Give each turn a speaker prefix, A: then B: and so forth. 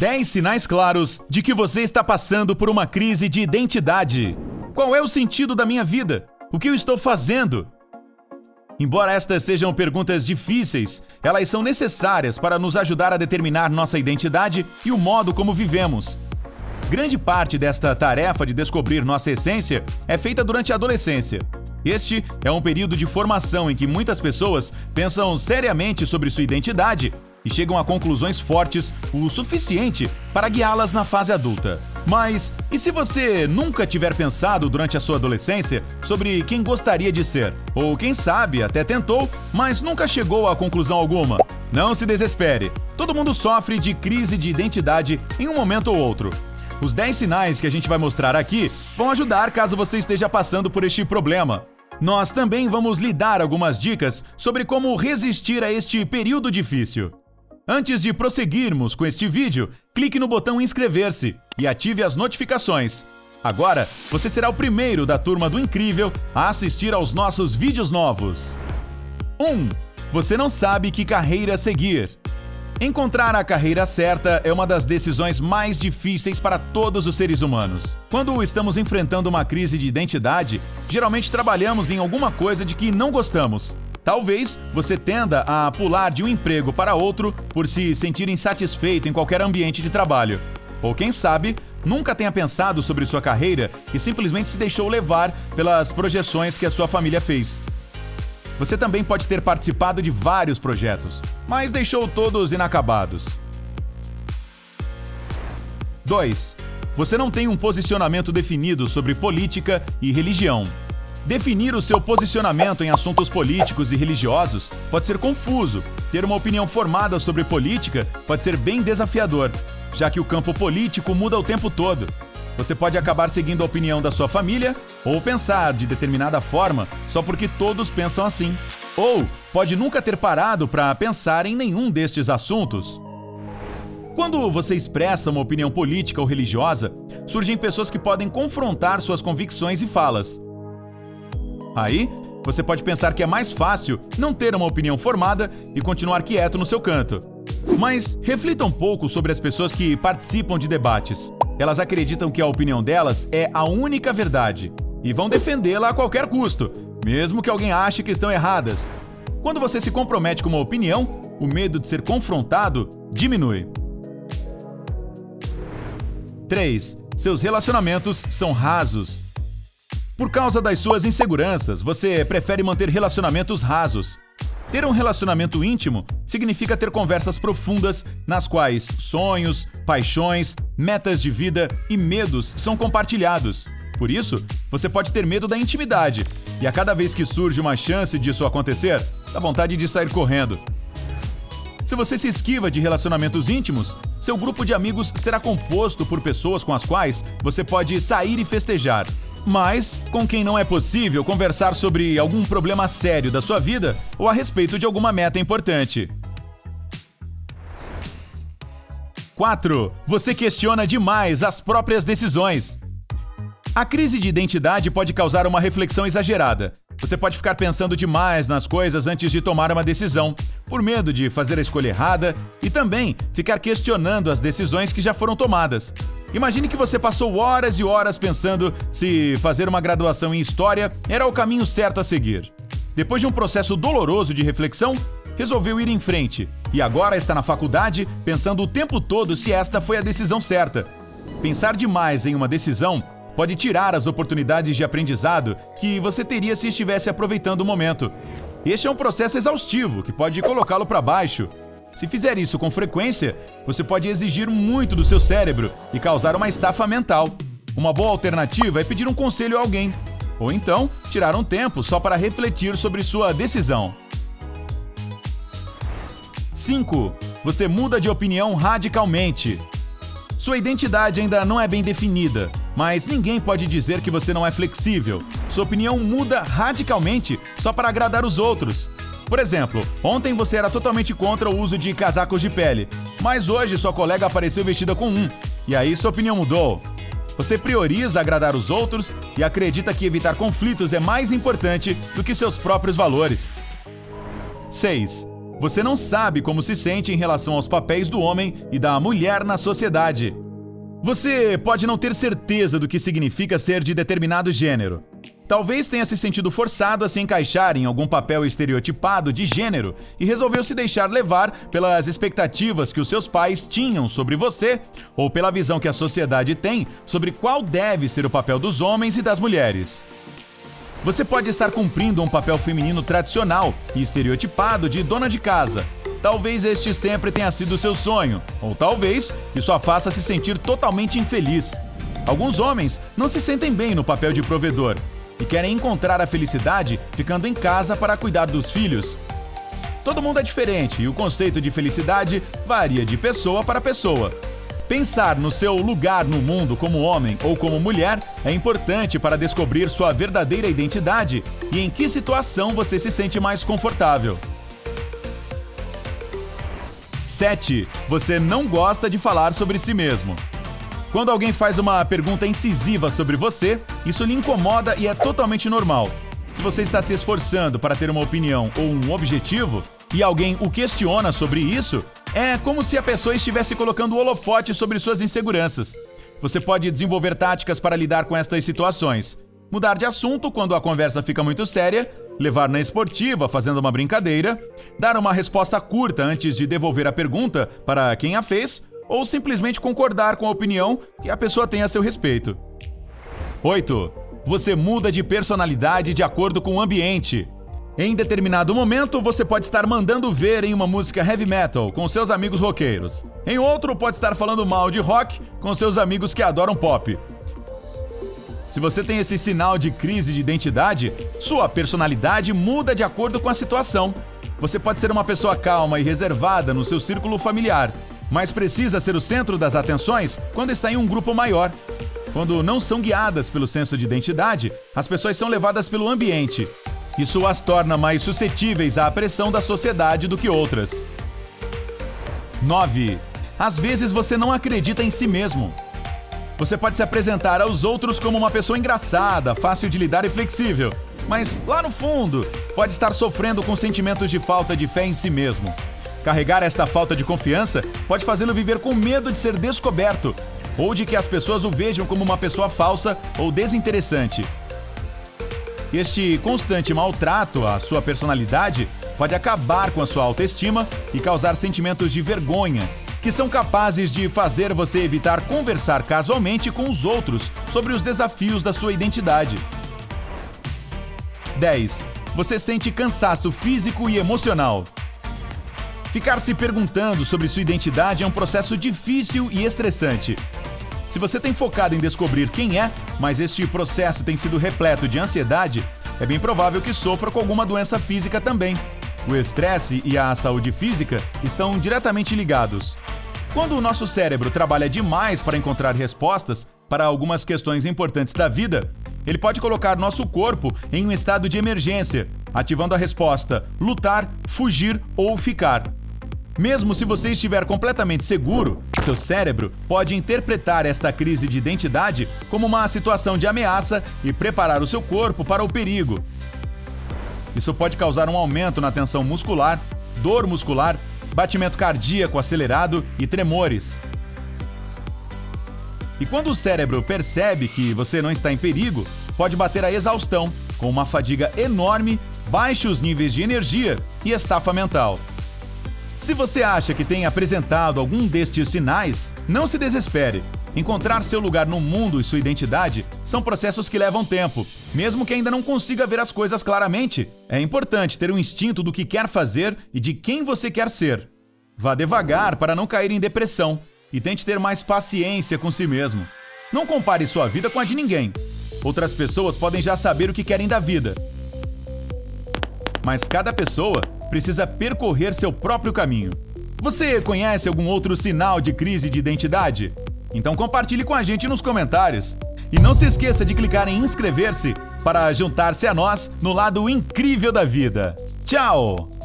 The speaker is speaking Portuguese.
A: 10 sinais claros de que você está passando por uma crise de identidade. Qual é o sentido da minha vida? O que eu estou fazendo? Embora estas sejam perguntas difíceis, elas são necessárias para nos ajudar a determinar nossa identidade e o modo como vivemos. Grande parte desta tarefa de descobrir nossa essência é feita durante a adolescência. Este é um período de formação em que muitas pessoas pensam seriamente sobre sua identidade e chegam a conclusões fortes o suficiente para guiá-las na fase adulta. Mas e se você nunca tiver pensado durante a sua adolescência sobre quem gostaria de ser? Ou quem sabe até tentou, mas nunca chegou a conclusão alguma? Não se desespere. Todo mundo sofre de crise de identidade em um momento ou outro. Os 10 sinais que a gente vai mostrar aqui vão ajudar caso você esteja passando por este problema. Nós também vamos lhe dar algumas dicas sobre como resistir a este período difícil. Antes de prosseguirmos com este vídeo, clique no botão inscrever-se e ative as notificações. Agora, você será o primeiro da turma do Incrível a assistir aos nossos vídeos novos. 1. Você não sabe que carreira seguir. Encontrar a carreira certa é uma das decisões mais difíceis para todos os seres humanos. Quando estamos enfrentando uma crise de identidade, geralmente trabalhamos em alguma coisa de que não gostamos. Talvez você tenda a pular de um emprego para outro por se sentir insatisfeito em qualquer ambiente de trabalho. Ou quem sabe, nunca tenha pensado sobre sua carreira e simplesmente se deixou levar pelas projeções que a sua família fez. Você também pode ter participado de vários projetos, mas deixou todos inacabados. 2. Você não tem um posicionamento definido sobre política e religião. Definir o seu posicionamento em assuntos políticos e religiosos pode ser confuso. Ter uma opinião formada sobre política pode ser bem desafiador, já que o campo político muda o tempo todo. Você pode acabar seguindo a opinião da sua família ou pensar de determinada forma só porque todos pensam assim. Ou pode nunca ter parado para pensar em nenhum destes assuntos. Quando você expressa uma opinião política ou religiosa, surgem pessoas que podem confrontar suas convicções e falas. Aí, você pode pensar que é mais fácil não ter uma opinião formada e continuar quieto no seu canto. Mas reflita um pouco sobre as pessoas que participam de debates. Elas acreditam que a opinião delas é a única verdade e vão defendê-la a qualquer custo, mesmo que alguém ache que estão erradas. Quando você se compromete com uma opinião, o medo de ser confrontado diminui. 3. Seus relacionamentos são rasos. Por causa das suas inseguranças, você prefere manter relacionamentos rasos. Ter um relacionamento íntimo significa ter conversas profundas nas quais sonhos, paixões, metas de vida e medos são compartilhados. Por isso, você pode ter medo da intimidade, e a cada vez que surge uma chance disso acontecer, dá vontade de sair correndo. Se você se esquiva de relacionamentos íntimos, seu grupo de amigos será composto por pessoas com as quais você pode sair e festejar, mas com quem não é possível conversar sobre algum problema sério da sua vida ou a respeito de alguma meta importante. 4. Você questiona demais as próprias decisões. A crise de identidade pode causar uma reflexão exagerada. Você pode ficar pensando demais nas coisas antes de tomar uma decisão, por medo de fazer a escolha errada, e também ficar questionando as decisões que já foram tomadas. Imagine que você passou horas e horas pensando se fazer uma graduação em História era o caminho certo a seguir. Depois de um processo doloroso de reflexão, resolveu ir em frente e agora está na faculdade pensando o tempo todo se esta foi a decisão certa. Pensar demais em uma decisão pode tirar as oportunidades de aprendizado que você teria se estivesse aproveitando o momento. Este é um processo exaustivo que pode colocá-lo para baixo. Se fizer isso com frequência, você pode exigir muito do seu cérebro e causar uma estafa mental. Uma boa alternativa é pedir um conselho a alguém, ou então tirar um tempo só para refletir sobre sua decisão. 5. Você muda de opinião radicalmente. Sua identidade ainda não é bem definida, mas ninguém pode dizer que você não é flexível. Sua opinião muda radicalmente só para agradar os outros. Por exemplo, ontem você era totalmente contra o uso de casacos de pele, mas hoje sua colega apareceu vestida com um, e aí sua opinião mudou. Você prioriza agradar os outros e acredita que evitar conflitos é mais importante do que seus próprios valores. 6. Você não sabe como se sente em relação aos papéis do homem e da mulher na sociedade. Você pode não ter certeza do que significa ser de determinado gênero. Talvez tenha se sentido forçado a se encaixar em algum papel estereotipado de gênero e resolveu se deixar levar pelas expectativas que os seus pais tinham sobre você ou pela visão que a sociedade tem sobre qual deve ser o papel dos homens e das mulheres. Você pode estar cumprindo um papel feminino tradicional e estereotipado de dona de casa. Talvez este sempre tenha sido seu sonho, ou talvez isso a faça se sentir totalmente infeliz. Alguns homens não se sentem bem no papel de provedor e querem encontrar a felicidade ficando em casa para cuidar dos filhos. Todo mundo é diferente e o conceito de felicidade varia de pessoa para pessoa. Pensar no seu lugar no mundo como homem ou como mulher é importante para descobrir sua verdadeira identidade e em que situação você se sente mais confortável. 7. Você não gosta de falar sobre si mesmo. Quando alguém faz uma pergunta incisiva sobre você, isso lhe incomoda e é totalmente normal. Se você está se esforçando para ter uma opinião ou um objetivo e alguém o questiona sobre isso, é como se a pessoa estivesse colocando o holofote sobre suas inseguranças. Você pode desenvolver táticas para lidar com estas situações. Mudar de assunto quando a conversa fica muito séria, levar na esportiva fazendo uma brincadeira, dar uma resposta curta antes de devolver a pergunta para quem a fez, ou simplesmente concordar com a opinião que a pessoa tem a seu respeito. 8. Você muda de personalidade de acordo com o ambiente. Em determinado momento, você pode estar mandando ver em uma música heavy metal com seus amigos roqueiros. Em outro, pode estar falando mal de rock com seus amigos que adoram pop. Se você tem esse sinal de crise de identidade, sua personalidade muda de acordo com a situação. Você pode ser uma pessoa calma e reservada no seu círculo familiar, mas precisa ser o centro das atenções quando está em um grupo maior. Quando não são guiadas pelo senso de identidade, as pessoas são levadas pelo ambiente. Isso as torna mais suscetíveis à pressão da sociedade do que outras. 9. Às vezes você não acredita em si mesmo. Você pode se apresentar aos outros como uma pessoa engraçada, fácil de lidar e flexível, mas lá no fundo pode estar sofrendo com sentimentos de falta de fé em si mesmo. Carregar esta falta de confiança pode fazê-lo viver com medo de ser descoberto ou de que as pessoas o vejam como uma pessoa falsa ou desinteressante. Este constante maltrato à sua personalidade pode acabar com a sua autoestima e causar sentimentos de vergonha, que são capazes de fazer você evitar conversar casualmente com os outros sobre os desafios da sua identidade. 10. Você sente cansaço físico e emocional. Ficar se perguntando sobre sua identidade é um processo difícil e estressante. Se você tem focado em descobrir quem é, mas este processo tem sido repleto de ansiedade, é bem provável que sofra com alguma doença física também. O estresse e a saúde física estão diretamente ligados. Quando o nosso cérebro trabalha demais para encontrar respostas para algumas questões importantes da vida, ele pode colocar nosso corpo em um estado de emergência, ativando a resposta lutar, fugir ou ficar. Mesmo se você estiver completamente seguro, seu cérebro pode interpretar esta crise de identidade como uma situação de ameaça e preparar o seu corpo para o perigo. Isso pode causar um aumento na tensão muscular, dor muscular, batimento cardíaco acelerado e tremores. E quando o cérebro percebe que você não está em perigo, pode bater a exaustão, com uma fadiga enorme, baixos níveis de energia e estafa mental. Se você acha que tem apresentado algum destes sinais, não se desespere. Encontrar seu lugar no mundo e sua identidade são processos que levam tempo. Mesmo que ainda não consiga ver as coisas claramente, é importante ter um instinto do que quer fazer e de quem você quer ser. Vá devagar para não cair em depressão e tente ter mais paciência com si mesmo. Não compare sua vida com a de ninguém. Outras pessoas podem já saber o que querem da vida. Mas cada pessoa precisa percorrer seu próprio caminho. Você conhece algum outro sinal de crise de identidade? Então compartilhe com a gente nos comentários. E não se esqueça de clicar em inscrever-se para juntar-se a nós no lado incrível da vida. Tchau!